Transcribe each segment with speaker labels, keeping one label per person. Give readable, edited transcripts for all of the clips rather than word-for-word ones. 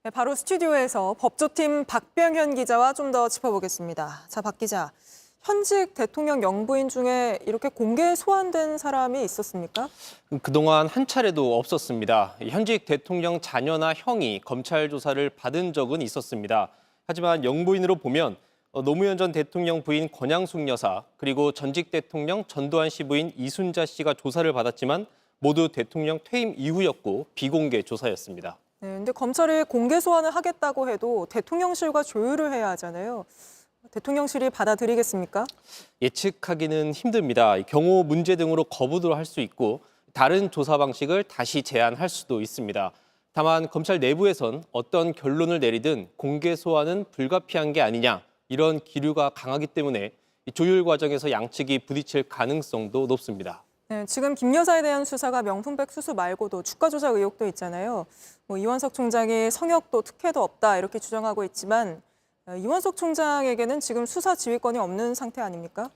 Speaker 1: 네, 바로 스튜디오에서 법조팀 박병현 기자와 좀 더 짚어보겠습니다. 자, 박 기자, 현직 대통령 영부인 중에 이렇게 공개 소환된 사람이 있었습니까?
Speaker 2: 그동안 한 차례도 없었습니다. 현직 대통령 자녀나 형이 검찰 조사를 받은 적은 있었습니다. 하지만 영부인으로 보면 노무현 전 대통령 부인 권양숙 여사, 그리고 전직 대통령 전두환 씨 부인 이순자 씨가 조사를 받았지만 모두 대통령 퇴임 이후였고 비공개 조사였습니다.
Speaker 1: 네, 근데 검찰이 공개 소환을 하겠다고 해도 대통령실과 조율을 해야 하잖아요. 대통령실이 받아들이겠습니까?
Speaker 2: 예측하기는 힘듭니다. 경호 문제 등으로 거부도 할 수 있고 다른 조사 방식을 다시 제안할 수도 있습니다. 다만 검찰 내부에선 어떤 결론을 내리든 공개 소환은 불가피한 게 아니냐, 이런 기류가 강하기 때문에 조율 과정에서 양측이 부딪힐 가능성도 높습니다.
Speaker 1: 네, 지금 김 여사에 대한 수사가 명품백 수수 말고도 주가 조작 의혹도 있잖아요. 이원석 총장이 성역도 특혜도 없다 이렇게 주장하고 있지만 이원석 총장에게는 지금 수사 지휘권이 없는 상태 아닙니까?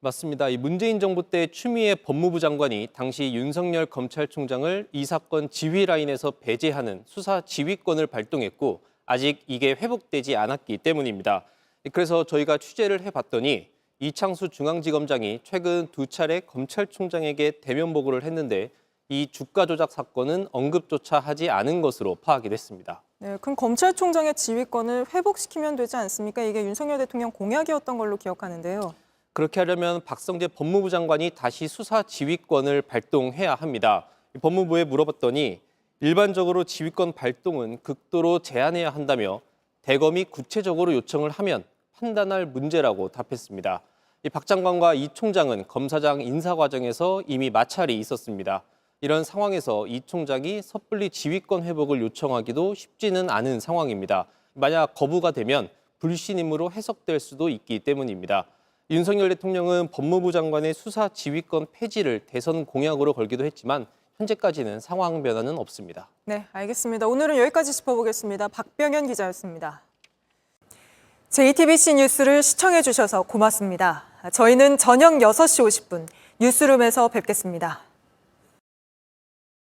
Speaker 2: 맞습니다. 이 문재인 정부 때 추미애 법무부 장관이 당시 윤석열 검찰총장을 이 사건 지휘 라인에서 배제하는 수사 지휘권을 발동했고 아직 이게 회복되지 않았기 때문입니다. 그래서 저희가 취재를 해봤더니 이창수 중앙지검장이 최근 2차례 검찰총장에게 대면 보고를 했는데 이 주가 조작 사건은 언급조차 하지 않은 것으로 파악이 됐습니다.
Speaker 1: 네, 그럼 검찰총장의 지휘권을 회복시키면 되지 않습니까? 이게 윤석열 대통령 공약이었던 걸로 기억하는데요.
Speaker 2: 그렇게 하려면 박성재 법무부 장관이 다시 수사 지휘권을 발동해야 합니다. 법무부에 물어봤더니 일반적으로 지휘권 발동은 극도로 제한해야 한다며 대검이 구체적으로 요청을 하면 판단할 문제라고 답했습니다. 박 장관과 이 총장은 검사장 인사 과정에서 이미 마찰이 있었습니다. 이런 상황에서 이 총장이 섣불리 지휘권 회복을 요청하기도 쉽지는 않은 상황입니다. 만약 거부가 되면 불신임으로 해석될 수도 있기 때문입니다. 윤석열 대통령은 법무부 장관의 수사 지휘권 폐지를 대선 공약으로 걸기도 했지만 현재까지는 상황 변화는 없습니다.
Speaker 1: 네, 알겠습니다. 오늘은 여기까지 짚어보겠습니다. 박병현 기자였습니다. JTBC 뉴스를 시청해 주셔서 고맙습니다. 저희는 저녁 6시 50분 뉴스룸에서 뵙겠습니다.